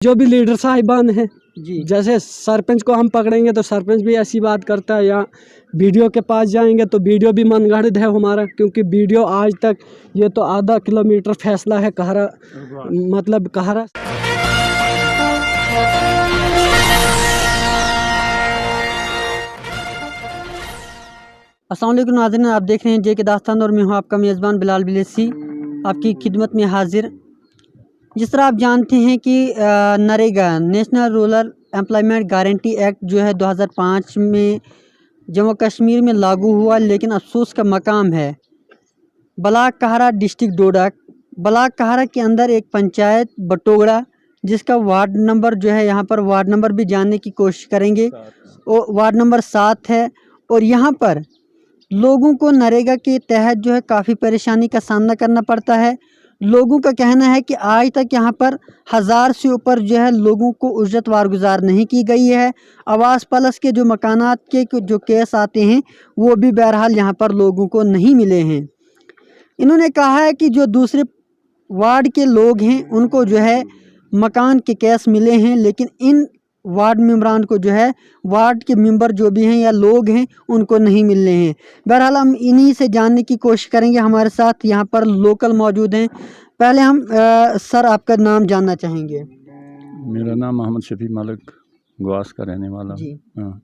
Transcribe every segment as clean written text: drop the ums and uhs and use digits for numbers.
जो भी लीडर साहिबान हैं जी जैसे सरपंच को हम पकड़ेंगे तो सरपंच भी ऐसी बात करता है, या बीडीओ के पास जाएंगे तो बीडीओ भी मनगढ़ंत है हमारा, क्योंकि बीडीओ आज तक ये तो आधा किलोमीटर फैसला है कहरा, मतलब कहरा। अस्सलाम वालेकुम नाज़रीन, आप देख रहे हैं जे के दास्तान और मैं हूं आपका मेज़बान बिलाल बिलेसी आपकी खिदमत में हाजिर। जिस तरह आप जानते हैं कि NREGA national rural employment guarantee act जो है 2005 में जम्मू कश्मीर में लागू हुआ, लेकिन अफसोस का मकाम है ब्लाक कहरा डिस्ट्रिक्ट डोडा। ब्लाक कहरा के अंदर एक पंचायत बटोगड़ा, जिसका वार्ड नंबर जो है, यहाँ पर वार्ड नंबर भी जानने की कोशिश करेंगे, वो वार्ड नंबर 7 है। और यहाँ पर लोगों को नरेगा के तहत जो है काफ़ी परेशानी का सामना करना पड़ता है। लोगों का कहना है कि आज तक यहाँ पर 1000 से ऊपर जो है लोगों को उजरत वारगुजार नहीं की गई है। आवास प्लस के जो मकानात के जो केस आते हैं वो भी बहरहाल यहाँ पर लोगों को नहीं मिले हैं। इन्होंने कहा है कि जो दूसरे वार्ड के लोग हैं उनको जो है मकान के केस मिले हैं, लेकिन इन वार्ड मेम्बरान को जो है वार्ड के मेंबर जो भी हैं या लोग हैं उनको नहीं मिल रहे हैं। बहरहाल हम इन्हीं से जानने की कोशिश करेंगे। हमारे साथ यहाँ पर लोकल मौजूद हैं। पहले हम सर आपका नाम जानना चाहेंगे। मेरा नाम मोहम्मद शफी मलिक गवास का रहने वाला जी हाँ।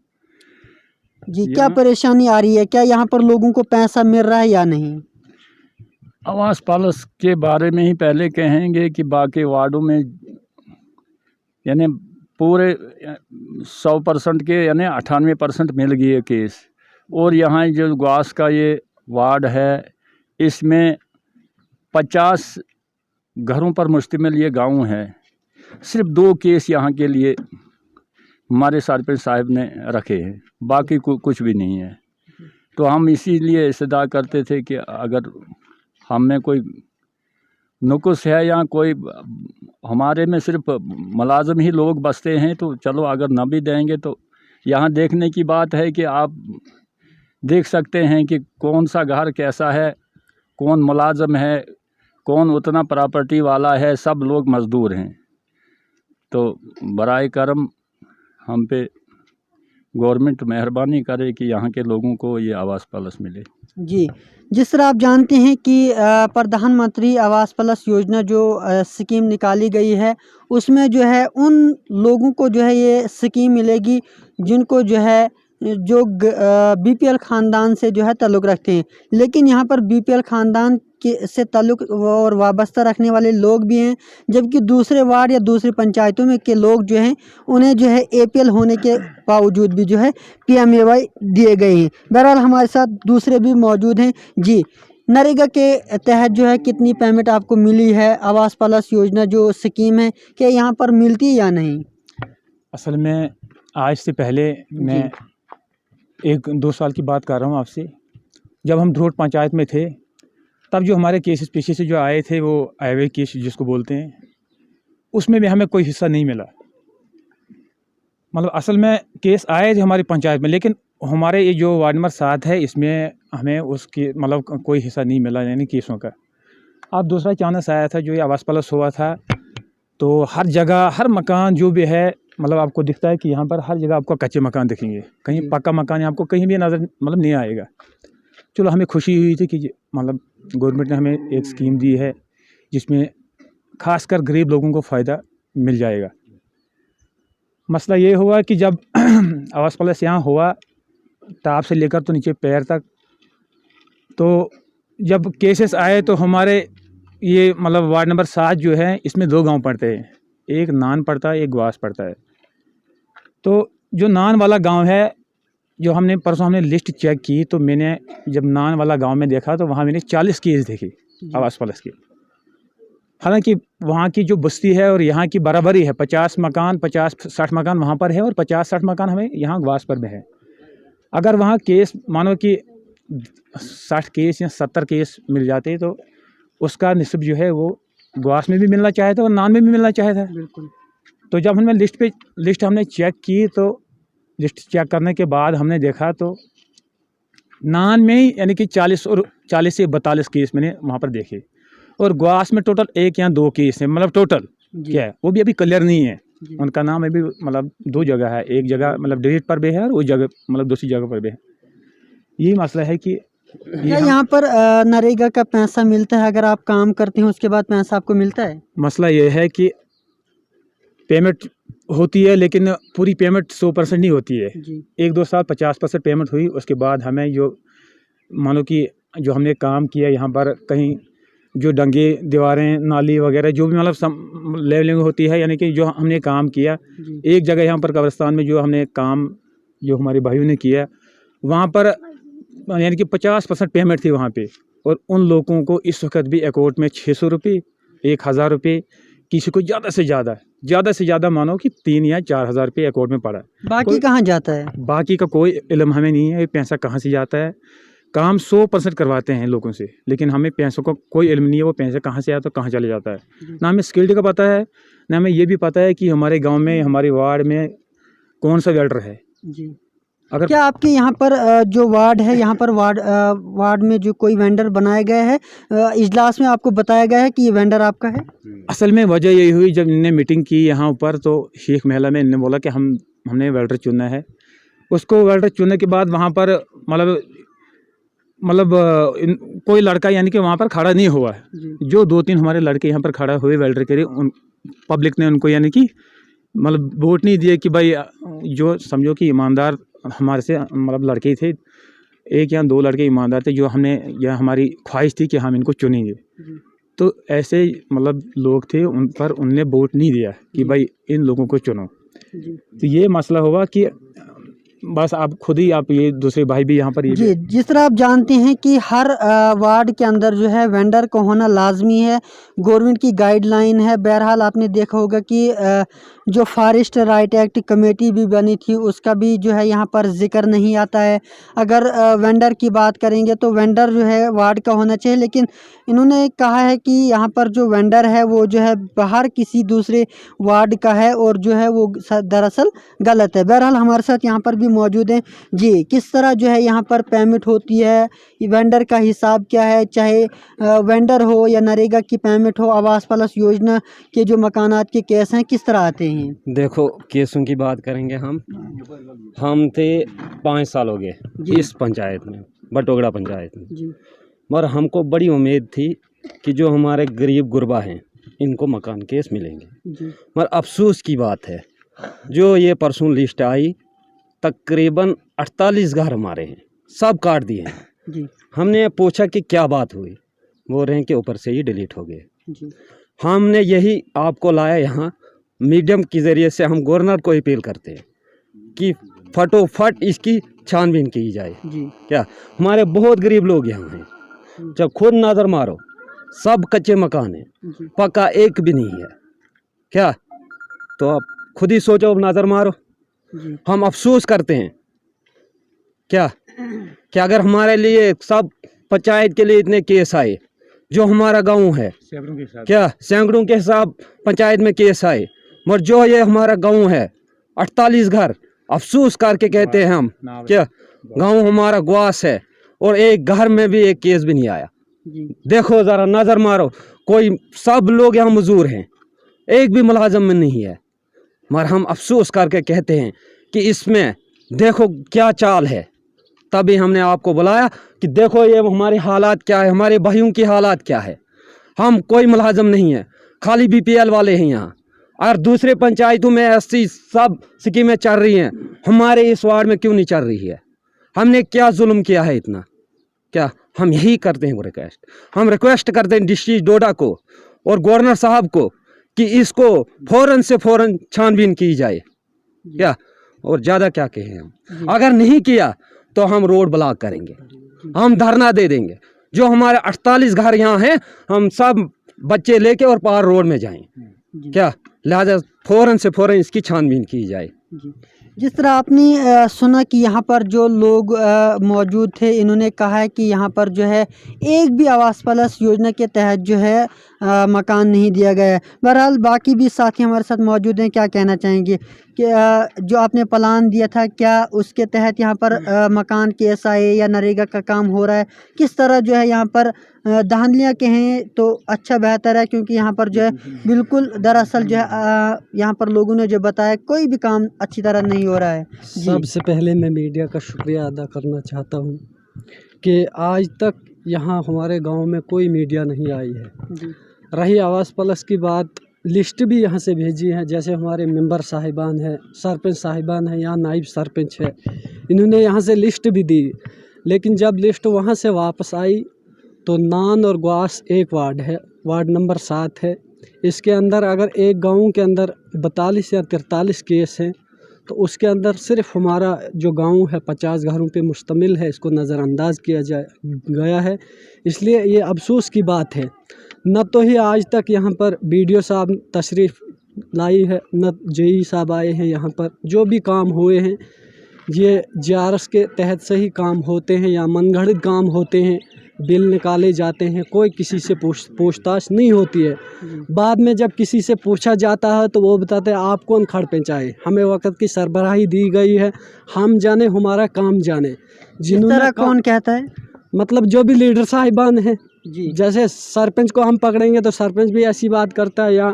जी, क्या परेशानी आ रही है? क्या यहाँ पर लोगों को पैसा मिल रहा है या नहीं? आवास प्लस के बारे में ही पहले कहेंगे कि बाकी वार्डों में यानी पूरे 100% के यानी 98% मिल गई है केस। और यहाँ जो ग्वास का ये वार्ड है इसमें 50 घरों पर मुश्तमिल ये गांव है। सिर्फ 2 केस यहाँ के लिए हमारे सरपंच साहब ने रखे हैं, बाकी कुछ भी नहीं है। तो हम इसीलिए इस्तदा करते थे कि अगर हम में कोई नुक्स है या कोई हमारे में सिर्फ मुलाजिम ही लोग बसते हैं तो चलो अगर न भी देंगे तो यहाँ देखने की बात है कि आप देख सकते हैं कि कौन सा घर कैसा है, कौन मुलाजिम है, कौन उतना प्रॉपर्टी वाला है, सब लोग मज़दूर हैं। तो बराए करम हम पे गवर्नमेंट मेहरबानी करे कि यहाँ के लोगों को ये आवास प्लस मिले। जी, जिस तरह आप जानते हैं कि प्रधानमंत्री आवास प्लस योजना जो स्कीम निकाली गई है उसमें जो है उन लोगों को जो है ये स्कीम मिलेगी जिनको जो है जो बीपीएल ख़ानदान से जो है ताल्लुक़ रखते हैं। लेकिन यहाँ पर बीपीएल ख़ानदान के से ताल्लुक़ और वाबस्ता रखने वाले लोग भी हैं, जबकि दूसरे वार्ड या दूसरी पंचायतों में के लोग जो हैं उन्हें जो है एपीएल होने के बावजूद भी जो है पीएमएवाई दिए गए हैं। बहरहाल हमारे साथ दूसरे भी मौजूद हैं। जी, नरेगा के तहत जो है कितनी पेमेंट आपको मिली है? आवास प्लस योजना जो स्कीम है क्या यहाँ पर मिलती है या नहीं? असल में आज से पहले मैं 1-2 साल की बात कर रहा हूँ आपसे, जब हम धरोट पंचायत में थे तब जो हमारे केसेस पीछे से जो आए थे वो हाईवे केस जिसको बोलते हैं, उसमें भी हमें कोई हिस्सा नहीं मिला। मतलब असल में केस आए थे हमारी पंचायत में, लेकिन हमारे ये जो वार्ड नंबर 7 है इसमें हमें उसके मतलब कोई हिस्सा नहीं मिला यानी केसों का। अब दूसरा चांस आया था जो ये आवास प्लस हुआ था, तो हर जगह हर मकान जो भी है मतलब आपको दिखता है कि यहाँ पर हर जगह आपको कच्चे मकान दिखेंगे, कहीं पक्का मकान आपको कहीं भी नज़र मतलब नहीं आएगा। चलो हमें खुशी हुई थी कि मतलब गवर्नमेंट ने हमें एक स्कीम दी है जिसमें खासकर गरीब लोगों को फ़ायदा मिल जाएगा। मसला ये हुआ कि जब आवास प्लस यहाँ हुआ टाप से लेकर तो नीचे पैर तक, तो जब केसेस आए तो हमारे ये मतलब वार्ड नंबर 7 जो है इसमें 2 गांव पड़ते हैं, एक नान पड़ता है एक ग्वास पड़ता है। तो जो नान वाला गांव है जो हमने परसों हमने लिस्ट चेक की तो मैंने जब नान वाला गांव में देखा तो वहाँ मैंने 40 केस देखे आवास प्लस के। हालांकि वहाँ की जो बस्ती है और यहाँ की बराबरी है, 50 मकान 50-60 मकान वहाँ पर है और 50-60 मकान हमें यहाँ ग्वास पर में है। अगर वहाँ केस मानो कि 60 केस या 70 केस मिल जाते तो उसका निस्ब जो है वो ग्वास में भी मिलना चाहे था और नान में भी मिलना चाहे था। बिल्कुल। तो जब हमने लिस्ट हमने चेक की तो लिस्ट चेक करने के बाद हमने देखा तो नान में ही यानी कि 40 से 42 केस मैंने वहाँ पर देखे और ग्वास में टोटल 1 या 2 केस है, मतलब टोटल क्या है वो भी अभी क्लियर नहीं है। उनका नाम अभी मतलब 2 जगह है, एक जगह मतलब डिलीट पर भी है और वो जगह मतलब दूसरी जगह पर भी है। यही मसला है कि क्या यहाँ पर नरेगा का पैसा मिलता है? अगर आप काम करते हैं उसके बाद पैसा आपको मिलता है? मसला ये है कि पेमेंट होती है लेकिन पूरी पेमेंट 100% नहीं होती है। जी 1-2 साल 50% पेमेंट हुई, उसके बाद हमें जो मानो कि जो हमने काम किया यहाँ पर कहीं जो डंगे दीवारें नाली वगैरह जो भी मतलब लेवलिंग होती है, यानी कि जो हमने काम किया जी एक जगह यहाँ पर कब्रिस्तान में जो हमने काम जो हमारे भाइयों ने किया वहाँ पर यानी कि 50% पेमेंट थी वहाँ पे, और उन लोगों को इस वक्त भी अकाउंट में 600 रुपये 1000 रुपये, किसी को ज़्यादा से ज़्यादा मानो कि 3 या 4000 रुपये अकाउंट में पड़ा है। बाकी कहाँ जाता है? बाकी का कोई इल्म हमें नहीं है, ये पैसा कहाँ से जाता है। काम 100% करवाते हैं लोगों से, लेकिन हमें पैसों का कोई इल्म नहीं है, वो पैसा कहाँ से आता है कहाँ चले जाता है। ना हमें स्किल्ड का पता है, ना हमें ये भी पता है कि हमारे गांव में हमारे वार्ड में कौन सा वेल्डर है। जी अगर क्या आपके यहाँ पर जो वार्ड है, यहाँ पर वार्ड में जो कोई वेंडर बनाया गया है, इजलास में आपको बताया गया है कि ये वेंडर आपका है? असल में वजह यही हुई जब इन्होंने मीटिंग की यहाँ ऊपर, तो शेख महला में इन्होंने बोला कि हमने वेल्डर चुनना है। उसको वेल्डर चुनने के बाद वहाँ पर कोई लड़का यानी कि वहाँ पर खड़ा नहीं हुआ है। जी जो 2-3 हमारे लड़के यहाँ पर खड़ा हुए वेल्डर के लिए, उन पब्लिक ने उनको यानी कि मतलब वोट नहीं दिए कि भाई जो समझो कि ईमानदार हमारे से मतलब लड़के थे, 1 या 2 लड़के ईमानदार थे जो हमने या हमारी ख्वाहिश थी कि हम इनको चुनेंगे। जी तो ऐसे मतलब लोग थे, उन पर उनने वोट नहीं दिया कि भाई इन लोगों को चुनो। जी तो ये मसला हुआ कि बस आप खुद ही आप ये दूसरे भाई भी यहाँ पर ये जी जिस तरह आप जानते हैं कि हर वार्ड के अंदर जो है वेंडर का होना लाजमी है, गवर्नमेंट की गाइडलाइन है। बहरहाल आपने देखा होगा कि जो फॉरेस्ट राइट एक्ट कमेटी भी बनी थी उसका भी जो है यहाँ पर जिक्र नहीं आता है। अगर वेंडर की बात करेंगे तो वेंडर जो है वार्ड का होना चाहिए, लेकिन इन्होंने कहा है कि यहाँ पर जो वेंडर है वो जो है बाहर किसी दूसरे वार्ड का है और जो है वो दरअसल गलत है। बहरहाल हमारे साथ यहाँ पर भी मौजूद हैं। जी किस तरह जो है यहाँ पर पेमेंट होती है, वेंडर का हिसाब क्या है, चाहे वेंडर हो या नरेगा की पेमेंट हो, आवास प्लस योजना के जो मकानात के केस हैं किस तरह आते हैं? देखो केसों की बात करेंगे हम थे 5 साल हो गए इस पंचायत में, बटोगड़ा पंचायत में। जी मगर हमको बड़ी उम्मीद थी कि जो हमारे गरीब गुरबा हैं इनको मकान केस मिलेंगे। जी मगर अफसोस की बात है जो ये परसों लिस्ट आई, तकरीबन 48 घर हमारे हैं, सब काट दिए हैं। जी हमने पूछा कि क्या बात हुई, वो रैंक के ऊपर से ही डिलीट हो गए। जी हमने यही आपको लाया यहाँ मीडियम के ज़रिए से, हम गवर्नर को अपील करते हैं कि फटोफट इसकी छानबीन की जाए। जी क्या हमारे बहुत गरीब लोग यहाँ हैं, जब खुद नज़र मारो सब कच्चे मकान हैं, जी पक्का एक भी नहीं है। क्या तो आप खुद ही सोचो, अब नज़र मारो। जी हम अफसोस करते हैं क्या कि अगर हमारे लिए सब पंचायत के लिए इतने केस आए, जो हमारा गांव है क्या सैकड़ों के हिसाब पंचायत में केस आए, मगर जो ये हमारा गांव है 48 घर, अफसोस करके कहते हैं हम क्या गांव हमारा ग्वास है और एक घर में भी एक केस भी नहीं आया। जी देखो ज़रा नज़र मारो, कोई सब लोग यहाँ मजदूर हैं, एक भी मुलाजम में नहीं है। मगर हम अफसोस करके कहते हैं कि इसमें देखो क्या चाल है। तभी हमने आपको बुलाया कि देखो ये हमारी हालात क्या है, हमारे भाइयों की हालात क्या है। हम कोई मुलाजम नहीं है, खाली बीपीएल वाले हैं यहाँ, और दूसरे पंचायतों में ऐसी सब स्कीमें चल रही हैं, हमारे इस वार्ड में क्यों नहीं चल रही है? हमने क्या जुल्म किया है इतना? क्या हम यही करते हैं रिक्वेस्ट, हम रिक्वेस्ट करते हैं डिस्ट्रिक्ट डोडा को और गवर्नर साहब को कि इसको फ़ौरन से फ़ौरन छानबीन की जाए। क्या और ज़्यादा क्या कहें हम, अगर नहीं किया तो हम रोड ब्लॉक करेंगे, हम धरना दे देंगे। जो हमारे 48 घर यहाँ हैं, हम सब बच्चे लेके और पार रोड में जाएं। क्या लिहाजा फ़ौरन से फ़ौरन इसकी छानबीन की जाए। जी जिस तरह आपने सुना कि यहाँ पर जो लोग मौजूद थे, इन्होंने कहा है कि यहाँ पर जो है एक भी आवास प्लस योजना के तहत जो है मकान नहीं दिया गया है। बहरहाल बाकी भी साथी हमारे साथ मौजूद हैं, क्या कहना चाहेंगे कि जो आपने प्लान दिया था क्या उसके तहत यहाँ पर मकान के एसआई या नरेगा का काम हो रहा है? किस तरह जो है यहाँ पर धांधलियाँ कहें तो अच्छा बेहतर है, क्योंकि यहाँ पर जो है बिल्कुल दरअसल जो है यहाँ पर लोगों ने जो बताया कोई भी काम अच्छी तरह नहीं हो रहा है। सबसे पहले मैं मीडिया का शुक्रिया अदा करना चाहता हूँ कि आज तक यहाँ हमारे गांव में कोई मीडिया नहीं आई है। रही आवाज़ प्लस की बात, लिस्ट भी यहाँ से भेजी है, जैसे हमारे मेंबर साहिबान हैं, सरपंच साहिबान हैं, यहाँ नाइब सरपंच है, इन्होंने यहाँ से लिस्ट भी दी। लेकिन जब लिस्ट वहाँ से वापस आई तो नान और ग्वास एक वार्ड है, वार्ड नंबर 7 है। इसके अंदर अगर एक गांव के अंदर 42 या 43 केस हैं तो उसके अंदर सिर्फ हमारा जो गांव है 50 घरों पे मुश्तमिल है, इसको नज़रअंदाज किया गया है। इसलिए ये अफसोस की बात है, न तो ही आज तक यहाँ पर बीडीओ साहब तशरीफ़ लाई है, न जेई साहब आए हैं यहाँ पर। जो भी काम हुए हैं ये जीआरएस के तहत से ही काम होते हैं या मनगढ़ंत काम होते हैं, बिल निकाले जाते हैं, कोई किसी से पूछताछ नहीं होती है। बाद में जब किसी से पूछा जाता है तो वो बताते हैं आप कौन खड़ पहुँचाए, हमें वक्त की सरबराही दी गई है, हम जाने हमारा काम जाने। जिन्होंने कौन कहता है? मतलब जो भी लीडर साहिबान हैं जी। जैसे सरपंच को हम पकड़ेंगे तो सरपंच भी ऐसी बात करता है, या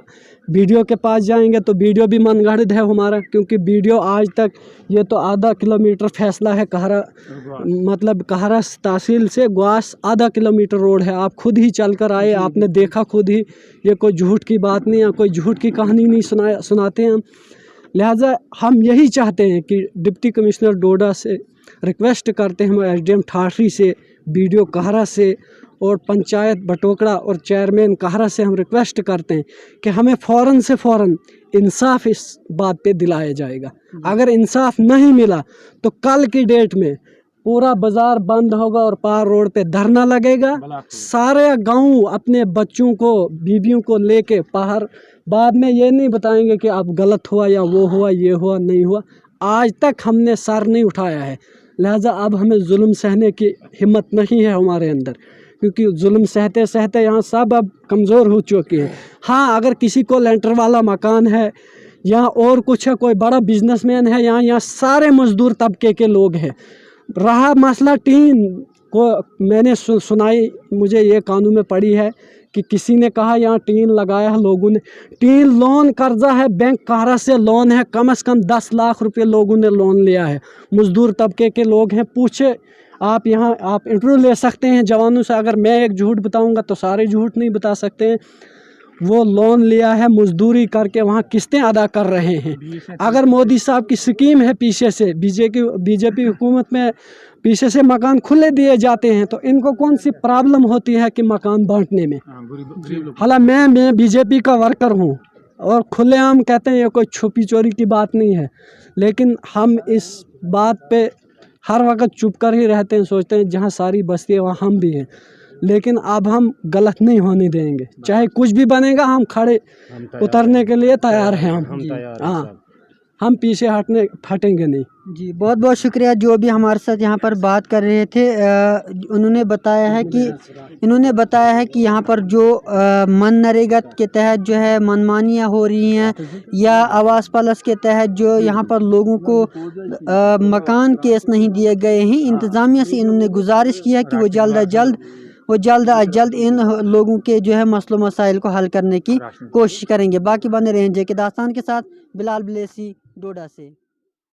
बीडीओ के पास जाएंगे तो बीडीओ भी मनगढ़ंत है हमारा, क्योंकि बीडीओ आज तक ये तो आधा किलोमीटर फैसला है कहरा, मतलब कहरा तहसील से ग्वास आधा किलोमीटर रोड है। आप खुद ही चल कर आए, आपने देखा खुद ही, ये कोई झूठ की बात नहीं है, कोई झूठ की कहानी नहीं सुनाते हैं हम। लिहाजा हम यही चाहते हैं कि डिप्टी कमिश्नर डोडा से रिक्वेस्ट करते हैं, हम एसडीएम ठाठरी से, बीडीओ कहरा से और पंचायत बटोकड़ा और चेयरमैन कहरा से हम रिक्वेस्ट करते हैं कि हमें फ़ौरन से फ़ौरन इंसाफ इस बात पे दिलाया जाएगा। अगर इंसाफ नहीं मिला तो कल की डेट में पूरा बाज़ार बंद होगा और पार रोड पे धरना लगेगा। सारे गांव अपने बच्चों को, बीवियों को लेके बाहर, बाद में ये नहीं बताएंगे कि अब गलत हुआ या वो हुआ, ये हुआ नहीं हुआ। आज तक हमने सर नहीं उठाया है, लिहाजा अब हमें जुल्म सहने की हिम्मत नहीं है हमारे अंदर, क्योंकि जुल्म सहते सहते यहाँ सब अब कमज़ोर हो चुके हैं। हाँ, अगर किसी को लेंटर वाला मकान है या और कुछ है, कोई बड़ा बिजनेसमैन है, यहाँ सारे मजदूर तबके के लोग हैं। रहा मसला टीन को, मैंने सुनाई, मुझे ये कानून में पड़ी है कि किसी ने कहा यहाँ टीन लगाया है लोगों ने, टीन लोन कर्जा है, बैंक कहरा से लोन है, कम से कम 10 लाख रुपए लोगों ने लोन लिया है। मजदूर तबके के लोग हैं, पूछे आप, यहाँ आप इंटरव्यू ले सकते हैं जवानों से। अगर मैं एक झूठ बताऊंगा तो सारे झूठ नहीं बता सकते हैं। वो लोन लिया है, मजदूरी करके वहाँ किस्तें अदा कर रहे हैं। अगर मोदी साहब की स्कीम है पीछे से, बीजेपी हुकूमत में पीछे से मकान खुले दिए जाते हैं, तो इनको कौन सी प्रॉब्लम होती है कि मकान बांटने में। हालांकि मैं बीजेपी का वर्कर हूँ और खुलेआम कहते हैं, ये कोई छुपी चोरी की बात नहीं है, लेकिन हम इस बात पे हर वक्त चुप कर ही रहते हैं, सोचते हैं जहाँ सारी बस्ती है वहाँ हम भी हैं। लेकिन अब हम गलत नहीं होने देंगे, चाहे कुछ भी बनेगा, हम खड़े उतरने के लिए तैयार हैं। हाँ, हम पीछे हटेंगे नहीं। जी, बहुत बहुत शुक्रिया जो भी हमारे साथ यहाँ पर बात कर रहे थे। इन्होंने बताया है कि यहाँ पर जो मनरेगा के तहत जो है मनमानियाँ हो रही हैं, या आवास प्लस के तहत जो यहाँ पर लोगों को मकान केस नहीं दिए गए हैं, इंतज़ामिया से इन्होंने गुजारिश की है कि वो जल्द अज जल्द इन लोगों के जो है मसलो मसाइल को हल करने की कोशिश करेंगे। बाकी बने रहें जे के दास्तान के साथ। बिलाल बिलेसी, डोडा से।